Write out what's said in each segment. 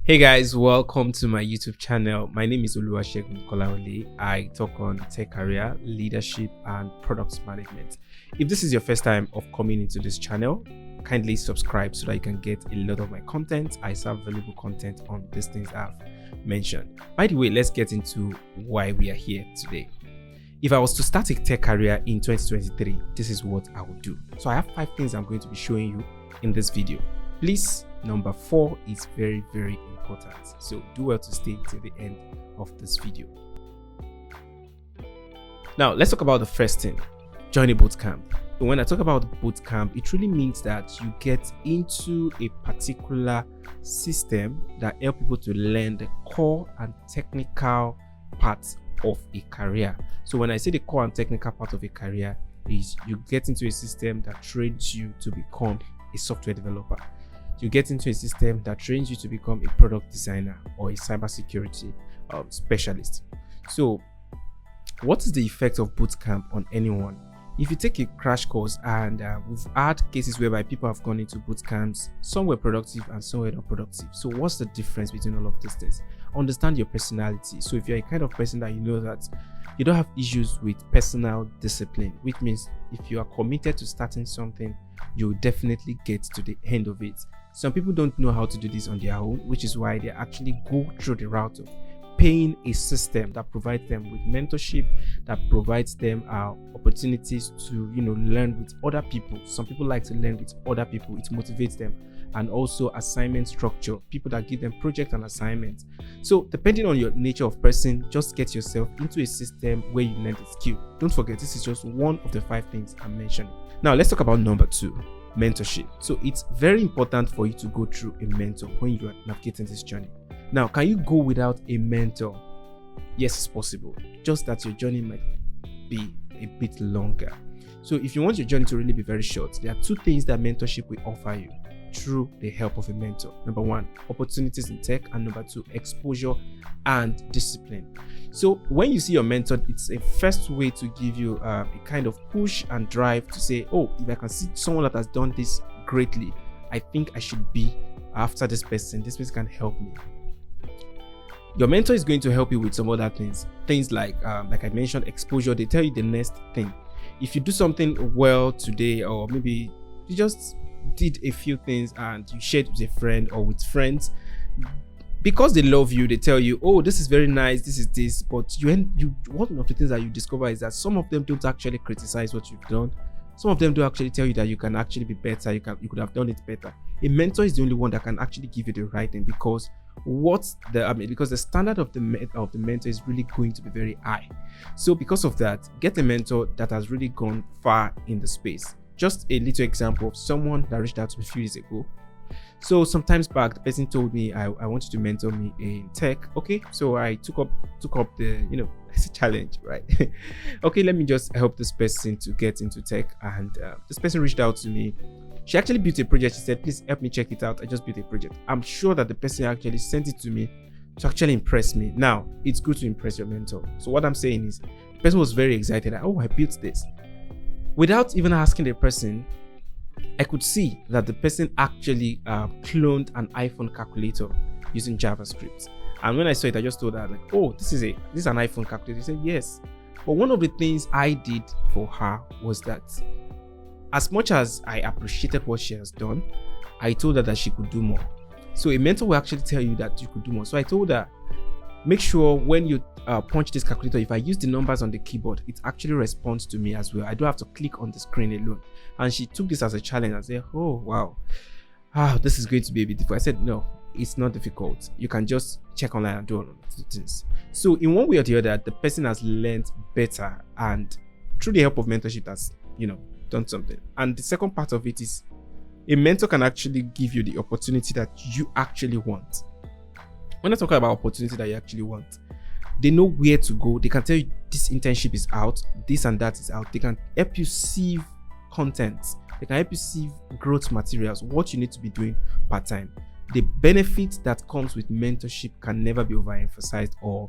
Hey guys, welcome to my YouTube channel. My name is Oluwasegun Kolaole. I talk on tech career, leadership, and product management. If this is your first time of coming into this channel, kindly subscribe so that you can get a lot of my content. I serve valuable content on these things I've mentioned. By the way, let's get into why we are here today. If I was to start a tech career in 2023, this is what I would do. So I have 5 things I'm going to be showing you in this video. Please, number 4 is very, very important. So do well to stay till the end of this video. Now, let's talk about the first thing, join a bootcamp. So when I talk about bootcamp, it really means that you get into a particular system that help people to learn the core and technical parts of a career. So when I say the core and technical part of a career is you get into a system that trains you to become a software developer. You get into a system that trains you to become a product designer or a cybersecurity specialist. So what is the effect of bootcamp on anyone? If you take a crash course, and we've had cases whereby people have gone into bootcamps, some were productive and some were not productive. So what's the difference between all of these things? Understand your personality. So if you're a kind of person that you know that you don't have issues with personal discipline, which means if you are committed to starting something, you'll definitely get to the end of it. Some people don't know how to do this on their own, which is why they actually go through the route of paying a system that provides them with mentorship, that provides them opportunities to learn with other people. Some people like to learn with other people, it motivates them. And also assignment structure, people that give them project and assignments. So depending on your nature of person, just get yourself into a system where you learn the skill. Don't forget, this is just one of the 5 things I'm mentioning. Now let's talk about number 2, mentorship. So it's very important for you to go through a mentor when you are navigating this journey. Now, can you go without a mentor? Yes, it's possible. Just that your journey might be a bit longer. So if you want your journey to really be very short, there are 2 things that mentorship will offer you through the help of a mentor. Number 1, opportunities in tech, and number 2, exposure and discipline. So when you see your mentor, it's a first way to give you a kind of push and drive to say, oh, if I can see someone that has done this greatly, I think I should be after this person can help me. Your mentor is going to help you with some other things like I mentioned, exposure. They tell you the next thing. If you do something well today, or maybe you just did a few things and you shared with a friend or with friends, because they love you, they tell you, oh, this is very nice, this is this. But one of the things that you discover is that some of them don't actually criticize what you've done. Some of them don't actually tell you that you can actually be better, you could have done it better. A mentor is the only one that can actually give you the right thing, because because the standard of the mentor is really going to be very high. So because of that, get a mentor that has really gone far in the space. Just a little example of someone that reached out to me a few years ago. So sometimes back, the person told me I wanted to mentor me in tech. Okay, so I took up the it's a challenge, right? Okay, let me just help this person to get into tech. And this person reached out to me. She actually built a project. She said, please help me check it out. I just built a project. I'm sure that the person actually sent it to me to actually impress me. Now, it's good to impress your mentor. So what I'm saying is, the person was very excited. Oh, I built this. Without even asking the person, I could see that the person actually cloned an iPhone calculator using JavaScript. And when I saw it, I just told her, like, oh, this is an iPhone calculator. She said, yes. But one of the things I did for her was that, as much as I appreciated what she has done, I told her that she could do more. So a mentor will actually tell you that you could do more. So I told her, make sure when you punch this calculator, if I use the numbers on the keyboard, it actually responds to me as well. I don't have to click on the screen alone. And she took this as a challenge and said, oh, wow, this is going to be a bit difficult. I said, no, it's not difficult. You can just check online and do all of the things. So in one way or the other, the person has learned better, and through the help of mentorship has, done something. And the second part of it is, a mentor can actually give you the opportunity that you actually want. When I talk about opportunity that you actually want, they know where to go. They can tell you this internship is out, this and that is out. They can help you sieve content. They can help you sieve growth materials, what you need to be doing part-time. The benefit that comes with mentorship can never be overemphasized, or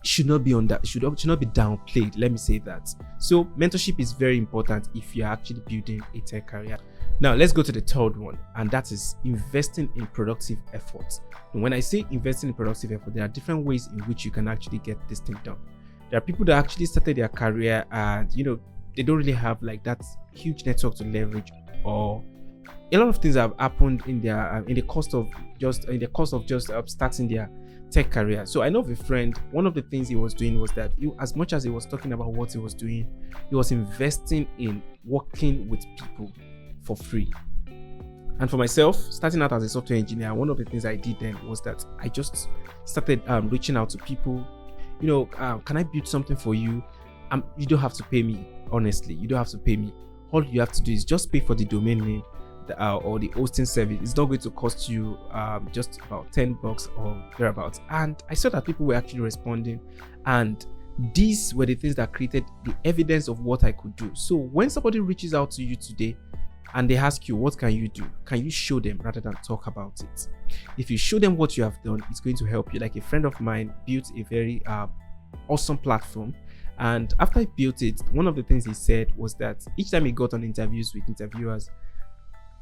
should not be downplayed. Let me say that. So mentorship is very important if you're actually building a tech career. Now let's go to the third one, and that is investing in productive efforts. And when I say investing in productive effort, there are different ways in which you can actually get this thing done. There are people that actually started their career and they don't really have like that huge network to leverage, or a lot of things have happened in their in the course of just starting their tech career. So I know of a friend, one of the things he was doing was that as much as he was talking about what he was doing, he was investing in working with people for free. And for myself, starting out as a software engineer, one of the things I did then was that I just started reaching out to people. Can I build something for you? You don't have to pay me. Honestly, you don't have to pay me. All you have to do is just pay for the domain name or the hosting service. It's not going to cost you just about $10 or thereabouts. And I saw that people were actually responding, and these were the things that created the evidence of what I could do. So when somebody reaches out to you today and they ask you, what can you do? Can you show them rather than talk about it? If you show them what you have done, it's going to help you. Like a friend of mine built a very awesome platform. And after I built it, one of the things he said was that each time he got on interviews with interviewers,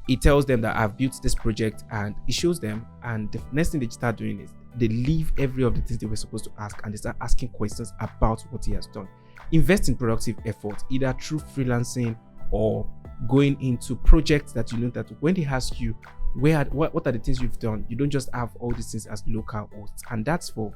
he tells them that I've built this project, and he shows them. And the next thing they start doing is they leave every of the things they were supposed to ask, and they start asking questions about what he has done. Invest in productive effort, either through freelancing or going into projects that that when they ask you what are the things you've done, you don't just have all these things as local hosts. And that's for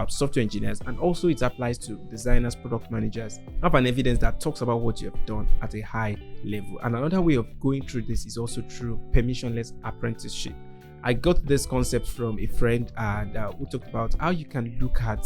software engineers, and also it applies to designers, product managers. Have an evidence that talks about what you have done at a high level. And another way of going through this is also through permissionless apprenticeship. I got this concept from a friend, and we talked about how you can look at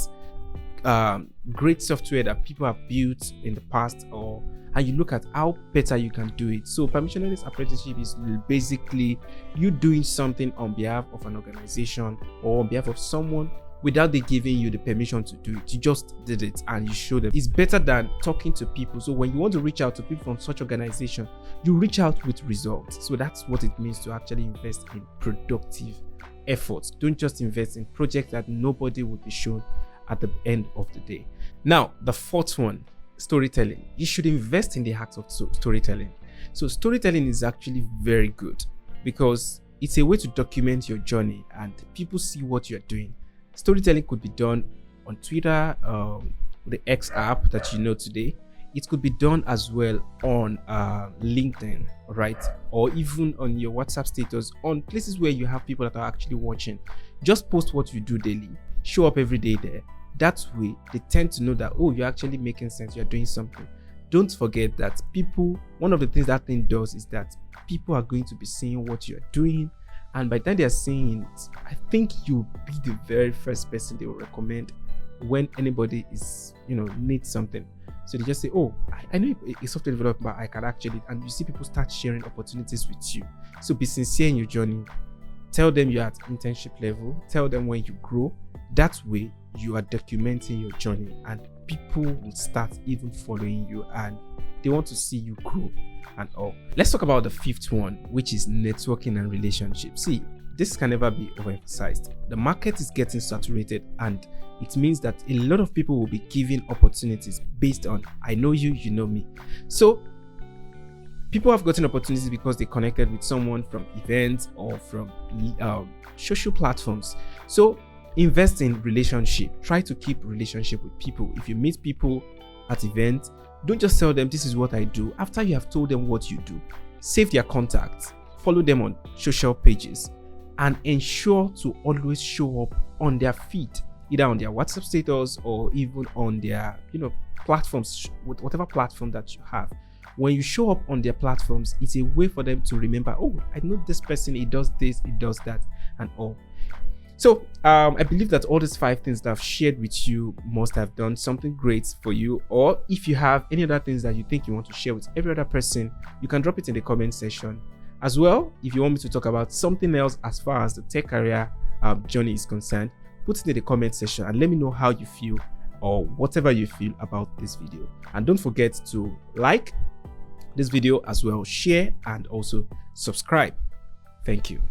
great software that people have built in the past, and you look at how better you can do it. So permissionless apprenticeship is basically you doing something on behalf of an organization or on behalf of someone without they giving you the permission to do it. You just did it and you show them. It's better than talking to people. So when you want to reach out to people from such organization, you reach out with results. So that's what it means to actually invest in productive efforts. Don't just invest in projects that nobody will be shown at the end of the day. Now, the fourth one, storytelling. You should invest in the act of storytelling. So storytelling is actually very good because it's a way to document your journey and people see what you're doing. Storytelling could be done on Twitter, the X app that you know today. It could be done as well on LinkedIn, right? Or even on your WhatsApp status, on places where you have people that are actually watching. Just post what you do daily. Show up every day there. That way, they tend to know that, oh, you're actually making sense. You're doing something. Don't forget that one of the things that thing does is that people are going to be seeing what you're doing. And by the time they are seeing it, I think you'll be the very first person they will recommend when anybody is, needs something. So they just say, oh, I know a software developer, but I can actually, and you see people start sharing opportunities with you. So be sincere in your journey. Tell them you're at internship level. Tell them when you grow. That way, you are documenting your journey and people will start even following you and they want to see you grow and all. Let's talk about the fifth one, which is networking and relationships. See, this can never be overemphasized. The market is getting saturated and it means that a lot of people will be given opportunities based on I know you, you know me. So people have gotten opportunities because they connected with someone from events or from social platforms. So invest in relationship. Try to keep relationship with people. If you meet people at events, don't just tell them this is what I do. After you have told them what you do, save their contacts, follow them on social pages, and ensure to always show up on their feed, either on their WhatsApp status or even on their platforms, whatever platform that you have. When you show up on their platforms, it's a way for them to remember, oh, I know this person, he does this, he does that, and all. So I believe that all these 5 things that I've shared with you must have done something great for you. Or if you have any other things that you think you want to share with every other person, you can drop it in the comment section. As well, if you want me to talk about something else as far as the tech career journey is concerned, put it in the comment section and let me know how you feel or whatever you feel about this video. And don't forget to like this video as well, share, and also subscribe. Thank you.